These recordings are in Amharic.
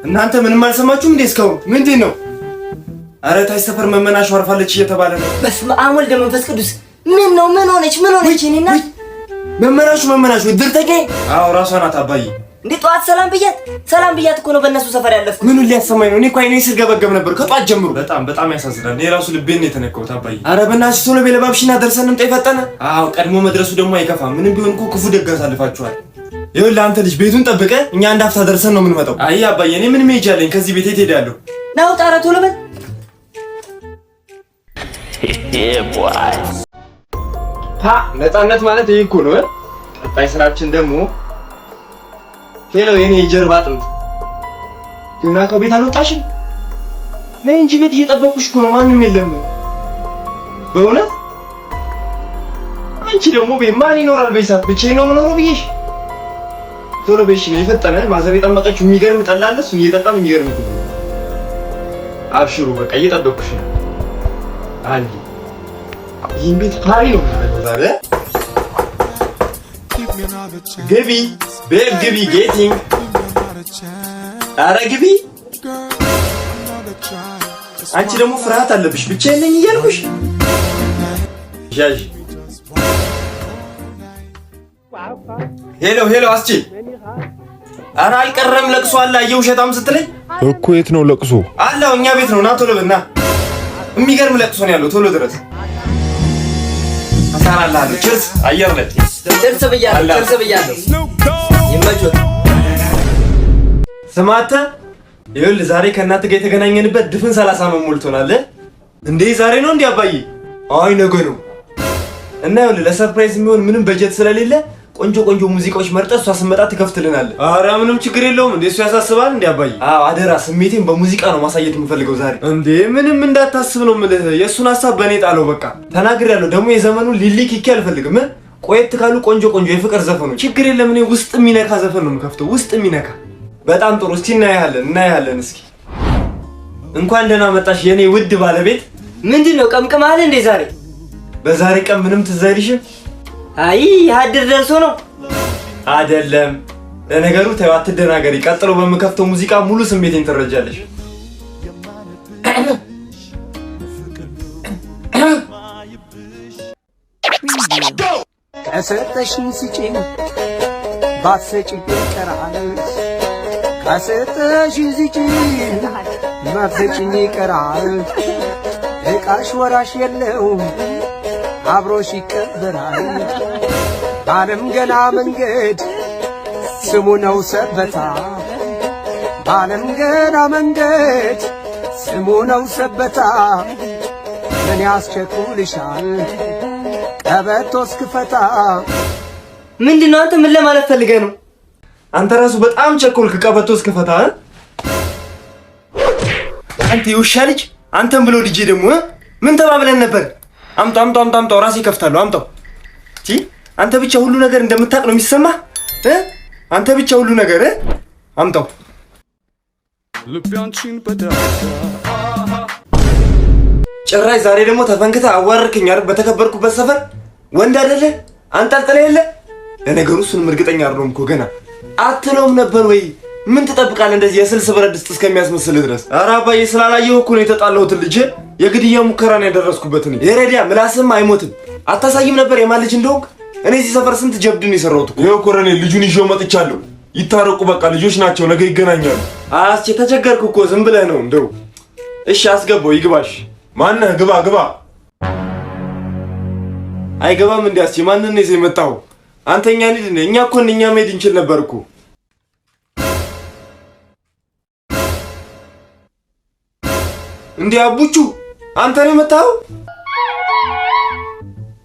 እናንተ ምንም አልሰማችሁም እንዴ? እስካሁን ምንድን ነው? አረ ታይ ሰፈር መመናሽ አርፋለች እየተባለ ነው። በስመ አብ ወልድ መንፈስ ቅዱስ። ምን ነው? ምን ሆነች? እኔና መመናሹ ድርተጌ? አዎ ራሷ ናት አባዬ። እንዴ ጠዋት ሰላም ብያት እኮ ነው በእነሱ ሰፈር ያለፍኩ። ምኑን ሊያሰማኝ ነው? እኔ እኮ አይኔ ስገበገብ ነበር ከጧት ጀምሮ። በጣም ያሳዝናል። እኔ ራሱ ልቤን ነው የተነካሁት አባዬ። አረ በእናትሽ ቶሎ በይ ለባብሽና ደርሰን እንምጣ ይፈጠነ። አዎ ቀድሞ መድረሱ ደግሞ አይከፋም። ምንም ቢሆን እኮ ክፉ ደግ አሳልፋችኋል። ይኸውልህ አንተ ልጅ ቤቱን ጠብቀህ እኛ አንድ አፍታ ደርሰን ነው የምንመጣው። አይ አባዬ እኔ ምንም ሄጅ አለኝ ከዚህ ቤት የት ሄዳለሁ? ናው ጣራ ቶሎ በል። ነፃነት ማለት ይሄ እኮ ነው። ቀጣይ ስራችን ደግሞ ሄሎ የኔ የጀርባ አጥንት እና ከቤት አልወጣሽም? ነይ እንጂ ቤት እየጠበቁሽ እኮ ነው። ማንም የለም በእውነት። አንቺ ደግሞ ቤት ማን ይኖራል? በይሳት ብቻዬን ነው የምኖረው ብዬሽ። ቶሎ በይሽ ነው የፈጠነ። ማዘር የጠመቀችው የሚገርም ጠላ አለ። እሱን እየጠጣም የሚገርም ነው። አብሽሩ በቃ እየጠበቁሽ ነው። አንዴ ይሄን ቤት ታሪ ነው ዛሬ። ግቢ ቤብ ግቢ። ጌቲንግ ኧረ ግቢ። አንቺ ደግሞ ፍርሃት አለብሽ። ብቻዬን ነኝ እያልኩሽ ጃጅ። ሄሎ አስቺ። ኧረ አልቀረም ለቅሶ አለ። አየሁ ውሸታም ስትለኝ እኮ የት ነው ለቅሶ? አለው እኛ ቤት ነው። ና ቶሎ በል ና። የሚገርም ለቅሶ ነው ያለው። ቶሎ ድረስ አሳራላለሁ። ችርስ አየር ለት ችርስ ብያለሁ። ይመችዎት። ስማተ ይኸውልህ ዛሬ ከእናትህ ጋር የተገናኘንበት ድፍን 30 ዓመት ሞልቶናል። እንዴ ዛሬ ነው እንዴ አባዬ? አይ ነገ ነው። እና ይኸውልህ ለሰርፕራይዝ የሚሆን ምንም በጀት ስለሌለ ቆንጆ ሙዚቃዎች መርጠህ እሷ ስትመጣ ትከፍትልናለህ። ኧረ ምንም ችግር የለውም። እንዴ እሱ ያሳስባል እንዴ አባዬ? አዎ አደራ፣ ስሜቴን በሙዚቃ ነው ማሳየት የምፈልገው ዛሬ። እንዴ ምንም እንዳታስብ ነው የምልህ። የእሱን ሀሳብ በእኔ ጣለው በቃ። ተናግሬያለሁ። ደግሞ የዘመኑን ሊሊ ኪኪ አልፈልግም። ቆየት ካሉ ቆንጆ የፍቅር ዘፈኖች ችግር የለም። እኔ ውስጥ የሚነካ ዘፈን ነው የምከፍተው። ውስጥ የሚነካ በጣም ጥሩ። እስቲ እናያለን። እስኪ እንኳን ደህና መጣሽ የኔ ውድ ባለቤት። ምንድን ነው ቀምቅማል እንዴ ዛሬ? በዛሬ ቀን ምንም ትዝ አይልሽም? አይ ሀድር ደርሶ ነው አይደለም። ለነገሩ ተይው አትደናገሪ። ቀጥሎ በምከፍተው ሙዚቃ ሙሉ ስሜቴን ትረጃለሽ። ከሰጠሽኝ ስጪኝ ባትሰጪኝ ይቀራል። ከሰጠሽኝ ስጪኝ ባትሰጪኝ ይቀራል። ዕቃሽ ወራሽ የለው አብሮሽ ይቀበራል። ባለም ገና መንገድ ስሙ ነው ሰበታ። ባለም ገና መንገድ ስሙ ነው ሰበታ። ምን ያስቸኩልሻል ቀበቶ እስክፈታ? ምንድነው አንተ ምን ለማለት ፈልገህ ነው? አንተ ራሱ በጣም ቸኮልክ ቀበቶ እስክፈታ። አንተ የውሻ ልጅ። አንተም ብሎ ልጄ ደግሞ ምን ተባብለን ነበር? አምጣው ራሴ ከፍታለሁ። አምጣው። አንተ ብቻ ሁሉ ነገር እንደምታውቅ ነው የሚሰማህ? አንተ ብቻ ሁሉ ነገር አምጣው። ጭራሽ ዛሬ ደግሞ ተፈንክተህ አዋርክኝ አይደል? በተከበርኩበት ሰፈር ወንድ አይደለ አንጠልጥለህ የለ። ለነገሩ እሱንም እርግጠኛ አይደለሁም እኮ ገና አትለውም ነበር ወይ? ምን ትጠብቃለህ እንደዚህ የስልስ ብረት ድስት እስከሚያስመስልህ ድረስ? ኧረ አባዬ ስላላየሁ እኮ ነው የተጣላሁትን ልጅ የግድያ ሙከራ ነው ያደረስኩበት። እኔ የረዲያ ምላስም አይሞትም። አታሳይም ነበር የማን ልጅ እንደሆንክ? እኔ እዚህ ሰፈር ስንት ጀብድ ነው የሰራሁት እኮ። ይኸው ኮረኔ ልጁን ይዤው መጥቻለሁ። ይታረቁ በቃ ልጆች ናቸው፣ ነገ ይገናኛሉ። አስቼ ተቸገርኩ እኮ ዝም ብለህ ነው እንደው። እሺ አስገባው ይግባሽ። ማነህ? ግባ። አይገባም እንዴ አስቼ? ማንን ነው ይዘህ የመጣው? አንተኛ ልጅ ነህ። እኛ እኮ እኛ መሄድ እንችል ነበር እኮ። እንዴ አቡቹ አንተ ነው የመጣው?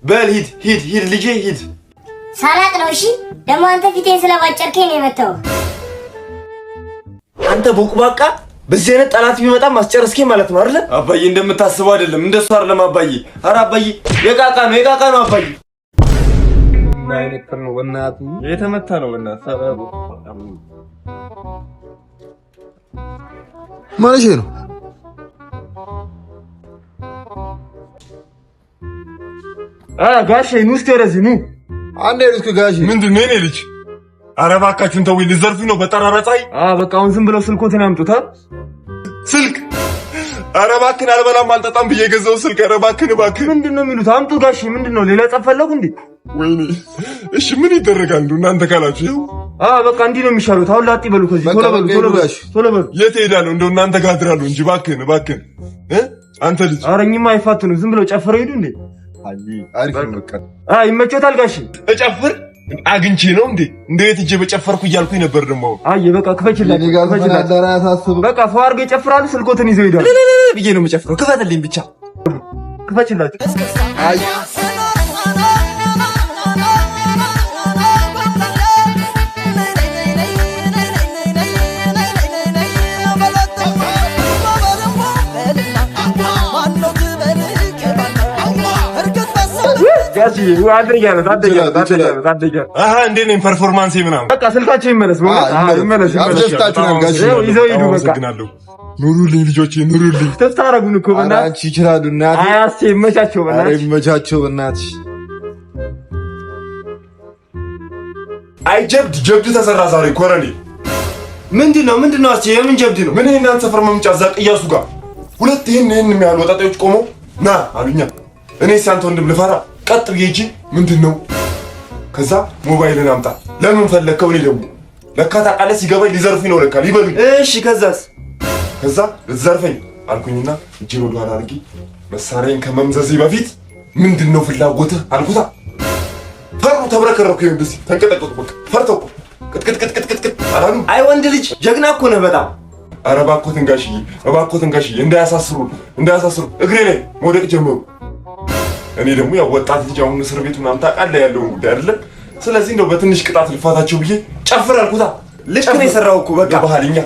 በል ሂድ ልጄ ሂድ። ሳላቅ ነው። እሺ ደግሞ አንተ ፊቴን ስለባጨርከኝ ነው የመጣው። አንተ ቦቅባቃ በዚህ አይነት ጠላት ቢመጣም አስጨርስከኝ ማለት ነው አይደል? አባዬ እንደምታስበው አይደለም፣ እንደሱ አይደለም አባዬ። ኧረ አባዬ የቃቃ ነው አባዬ። ማይነከር ነው ወናቱ የተመታ ነው ወናቱ ሰበቡ ማለት ነው። ጋሼ ኑ እስኪ ወደዚህ ኑ። አንዴ እስኪ ጋሼ ምንድን ነው የኔ ልጅ? ኧረ እባካችሁን ተውኝ፣ ልዘርፉኝ ነው በጠራራ ፀሐይ። በቃ አሁን ዝም ብለው ስልኮትን ያምጡታ። ስልክ ኧረ እባክህን አልበላም አልጠጣም ብዬ የገዛው ስልክ። ኧረ እባክህን እባክህን። ምንድነው የሚሉት? አምጡ ጋሽ። ምንድነው ሌላ ጸፈለኩ እንዴ? ወይኔ እሺ ምን ይደረጋል እናንተ ካላችሁ? በቃ እንዲህ ነው የሚሻሉት። አሁን ላጥ ይበሉ ከዚህ ቶሎ በሉ ቶሎ በሉ። የት እሄዳለሁ? እንደው እናንተ ጋር አድራለሁ እንጂ እባክህን እባክህን። አንተ ልጅ ኧረ እኚህማ አይፋትኑ፣ ዝም ብለው ጨፍረው ሄዱ እንዴ? አሪፍ ነው በቃ። ይመቾታል ጋሽ? እጨፍር አግኝቼ ነው እንዴ? እንዴት እጄ በጨፈርኩ እያልኩኝ ነበር ደግሞ። በቃ ክፈችላቸው። በቃ ፈው አድርገው ይጨፍራሉ፣ ስልኮትን ይዘው ሄዳሉ ብዬ ነው የምጨፍረው። ክፈትልኝ ብቻ ክፈችላቸው። እንዴት ነኝ ፐርፎርማንሴ ምናምን? በቃ ስልካቸው ይመለስ ይመለስ። ይዘው ሂዱ በቃ። ኑሩልኝ ልጆቼ ኑሩልኝ። ተስታረጉን እኮ በእናትህ አንቺ ይችላሉ እናቴ። አያሴ ይመቻቸው በእናትህ። ይመቻቸው በእናትህ። አይ ጀብድ ተሰራ ዛሬ ኮረኔ። ምንድነው አስቼ? የምን ጀብድ ነው? ምን እናንተ ሰፈር መምጫ እዛ ቅያሱ ጋር ሁለት ይሄን የሚያህል ወጣጣዮች ቆመው ና አሉኛ። እኔ ሳንተ ወንድም ልፈራ ቀጥ ብዬ እጂ ምንድነው? ከዛ ሞባይልን አምጣ። ለምን ፈለከው? እኔ ደግሞ ለካ ታውቃለህ ሲገባኝ ሊዘርፉኝ ነው ለካ ሊበሉኝ። እሺ ከዛ ልትዘርፈኝ አልኩኝና እጄን ወደ ኋላ አድርጌ መሳሪያዬን ከመምዘዜ በፊት ምንድነው ፍላጎትህ አልኩታ። ፈሩ ተብረከረኩ። እንደዚህ ተንቀጠቀጡ። በቃ ፈርተው ቅጥቅጥ አላሉ። አይ ወንድ ልጅ ጀግና እኮ ነህ በጣም። ኧረ እባክዎትን ጋሽዬ እንዳያሳስሩ እግሬ ላይ መውደቅ ጀመሩ። እኔ ደግሞ ያው ወጣት ልጅ አሁን እስር ቤቱ ምናምን ታውቃለህ ያለውን ጉዳይ አይደለም። ስለዚህ እንደው በትንሽ ቅጣት ልፋታቸው ብዬ ጨፍር አልኩታ። ልክ ነው የሰራው እኮ በቃ ባህልኛ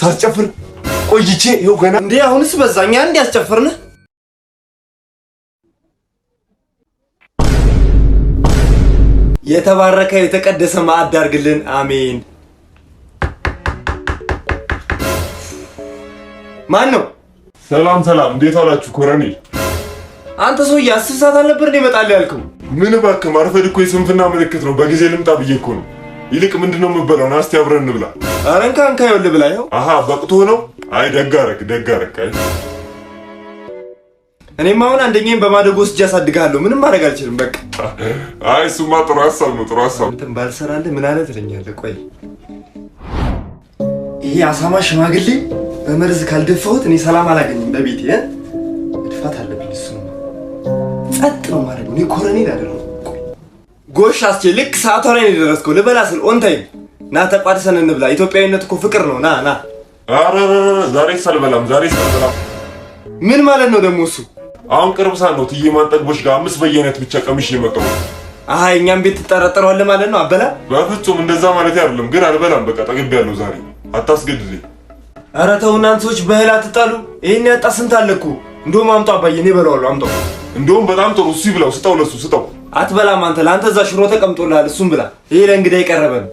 ሳስጨፍር ቆይቼ ይኸው ገና እንዴ አሁንስ በዛኛ እንዴ ያስጨፍርነ። የተባረከ የተቀደሰ ማዕድ አድርግልን። አሜን። ማን ነው? ሰላም እንዴት ዋላችሁ ኮረኔል? አንተ ሰውዬ 10 ሰዓት አልነበር እንዴ እመጣለሁ ያልከው? ምን እባክህ ማርፈድ እኮ የስንፍና ምልክት ነው። በጊዜ ልምጣ ብዬ እኮ ነው። ይልቅ ምንድነው የምበላው? ና እስቲ አብረን እንብላ። ኧረ እንካ ይኸውልህ ብላ። ይኸው በቅቶ ነው። አይ ደግ አደረክ። እኔማ አሁን አንደኛዬን በማደጎ ወስጄ አሳድግሃለሁ። ምንም ማድረግ አልችልም በቃ። አይ እሱማ ጥሩ ሀሳብ ነው። እንትን ባልሰራልህ ምን አለ ትለኛለህ? ቆይ ይሄ አሳማ ሽማግሌ በመርዝ ካልደፋሁት እኔ ሰላም አላገኝም በቤቴ። መድፋት አለብኝ። እሱ ነው ጸጥ ነው ማለት ነው። እኔ ኮረኔል አይደለሁ። ጎሽ አስቼ ልክ ሰዓቷ ላይ ነው የደረስከው። ልበላ ስል ኦን ታይም ና ተቋድሰን እንብላ። ኢትዮጵያዊነት እኮ ፍቅር ነው። ና ኧረ ዛሬ ሳልበላም ምን ማለት ነው ደግሞ እሱ? አሁን ቅርብ ሰዓት ነው ትዬ ማንጠግቦች ጋር 5 በየአይነት ብቻ ቀምሼ የመጣሁ። እኛም ቤት ትጠረጠረዋለህ ማለት ነው? አበላ በፍጹም እንደዛ ማለት አይደለም፣ ግን አልበላም። በቃ ጠግቤያለሁ ዛሬ አታስገድደኝ። ኧረ ተው እናንተ ሰዎች በእህል አትጣሉ። ይሄን ያጣ ስንት አለ እኮ። እንደውም አምጣው አባዬ፣ እኔ እበላዋለሁ። አምጣው። እንደውም በጣም ጥሩ። እሱ ይብላው። ስጠው፣ ለሱ ስጠው። አትበላም አንተ። ለአንተ እዛ ሽሮ ተቀምጦልሃል፣ እሱም ብላ። ይሄ ለእንግዳ የቀረበ ነው።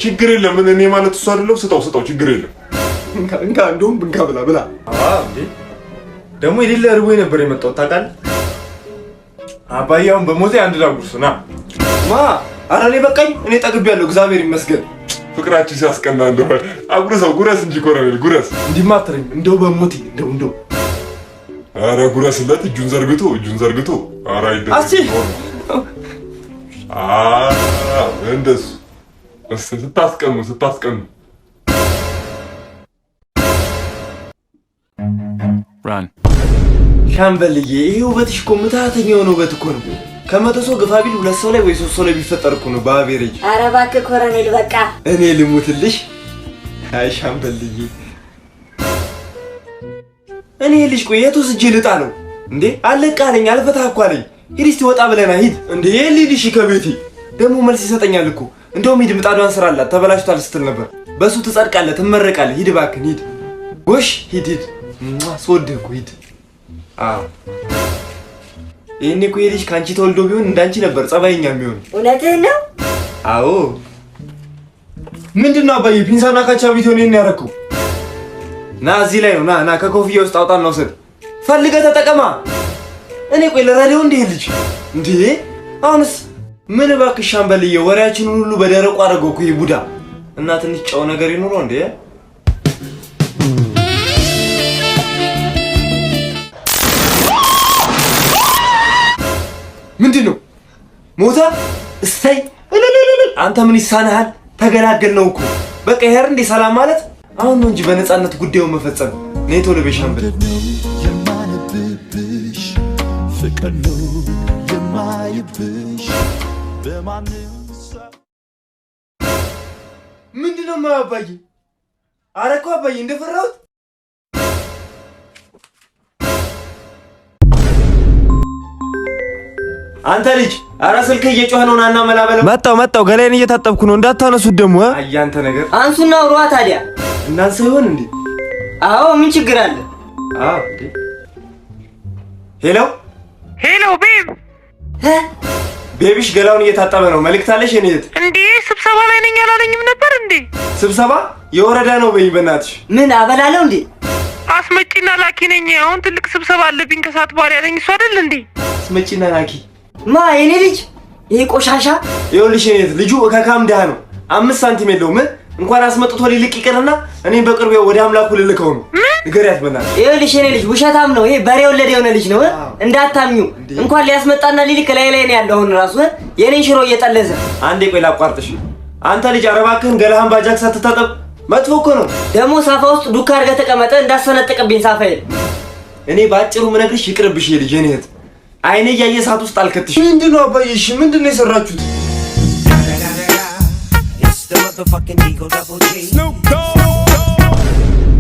ችግር የለም። እኔ ማለት እሱ አይደለም። ስጠው፣ ችግር የለም። እንካ እንደውም ብንካ ብላ። እንዴ ደግሞ የሌለ እርቦኝ ነበር የመጣሁት ታውቃለህ። አባዬ አሁን በሞቴ አንድ ዳጉርሱ ና ኧረ እኔ በቃኝ። እኔ ጠግቤያለሁ፣ እግዚአብሔር ይመስገን። ፍቅራችን ሲያስቀና እንደሆነ አጉርሰው። ጉረስ እንጂ ኮረኔል ጉረስ። እንዲህማ አትለኝ። እንደው በሞቴ እንደው ኧረ ጉረስለት። እጁን ዘርግቶ ኧረ አይደለም እንደሱ ስታስቀኑ ሻምበልዬ፣ ይሄ ውበትሽ እኮ ምታተኛ የሆነ ውበት እኮ ነው። ከመቶ ሰው ግፋ ቢል 2 ሰው ላይ ወይ 3 ሰው ላይ ቢፈጠር እኮ ነው በአቬሬጅ። ኧረ እባክህ ኮረኔል በቃ እኔ ልሙትልሽ። አይ ሻምበልዬ፣ እኔ ልጅ ቆይ የቱ ስጄ ልጣለው እንዴ? አለቃለኝ አልፈታህ እኮ አለኝ። ሂድ እስቲ ወጣ ብለና ሂድ እንዴ። ልሂድሽ ከቤቴ ደግሞ መልስ ይሰጠኛል እኮ። እንደውም ሂድ ምጣዷን ስራላት ተበላሽቷል ስትል ነበር። በሱ ትጸድቃለህ፣ ትመረቃለህ። ሂድ እባክህን ሂድ። ጎሽ ሂድ ስወድህ እኮ ሂድ። ይሄኔ እኮ የልጅ ከአንቺ ተወልዶ ቢሆን እንዳንቺ ነበር ጸባይኛ የሚሆን። እውነትህን ነው? አዎ። ምንድነው አባዬ ፒንሳና ካቻ ቢሆን ይሄን ያደረኩ? ና እዚህ ላይ ነው። ና ከኮፍያ ውስጥ አውጣና ውሰድ። ፈልገህ ተጠቀማ። እኔ ቆይ ለራዲዮ እንዴ ልጅ እንዴ አሁንስ ምን እባክሽ ሻምበልዬ ወሬያችንን ሁሉ በደረቁ አደረገው እኮ ይቡዳ እና ትንሽ ጨው ነገር ይኖረው እንዴ? ምንድነው? ሞታ እሰይ አንተ ምን ይሳናሃል? ተገላገልነው እኮ በቃ ይሄር እንዴ ሰላም ማለት አሁን ነው እንጂ በነፃነት ጉዳዩን መፈጸም ኔቶ ለበሻምበል የማነብብሽ ፍቅር ነው የማይብሽ በማንም ምንድነው ማባዬ? አረኮ አባዬ እንደፈራሁት አንተ ልጅ አራ ስልክ እየጮኸ ነው ናና መላበለ መጣው ገላዬን እየታጠብኩ ነው እንዳታነሱት ደሞ አያንተ ነገር አንሱና አውሯ ታዲያ እናንተ ይሆን እንዴ? አዎ ምን ችግር አለ? አዎ ሄሎ ቤብ ቤቢሽ ገላውን እየታጠበ ነው። መልእክት አለሽ የኔ እህት? እንዴ ስብሰባ ላይ ነኝ አላለኝም ነበር እንዴ? ስብሰባ የወረዳ ነው በይ በእናትሽ። ምን አበላለው እንዴ? አስመጪና ላኪ ነኝ። አሁን ትልቅ ስብሰባ አለብኝ ከሰዓት በኋላ ያለኝ እሱ አይደል እንዴ? አስመጪና ላኪ ማ የኔ ልጅ ይሄ ቆሻሻ ይኸውልሽ የኔ እህት ልጁ ከካም ደሃ ነው 5 ሳንቲም የለውም። እንኳን አስመጥቶ ሊልቅ ይቀርና እኔም በቅርቡ ወደ አምላኩ ልልከው ነው። ንገሪያት በእናትሽ። ይኸውልሽ የኔ ልጅ ውሸታም ነው። ይሄ በሬ ወለደ የሆነ ልጅ ነው። እንዳታምኙ። እንኳን ሊያስመጣና ሊልክ ላይ ነው ያለው ራሱ የኔን ሽሮ እየጠለዘ። አንዴ ቆይ ላቋርጥሽ። አንተ ልጅ አረባክህን ገላህን ባጃክስ አትታጠብ። መጥፎ እኮ ነው። ደግሞ ሳፋ ውስጥ ዱካ አድርገህ ተቀመጠ እንዳሰነጠቀብኝ ሳፋ ይል። እኔ ባጭሩ ምነግርሽ ይቅርብሽ የልጅ የኔ እህት። አይኔ ያየ ሰዓት ውስጥ አልከትሽ። ምንድነው አባዬሽ? ምንድነው የሰራችሁት? Snoop Dogg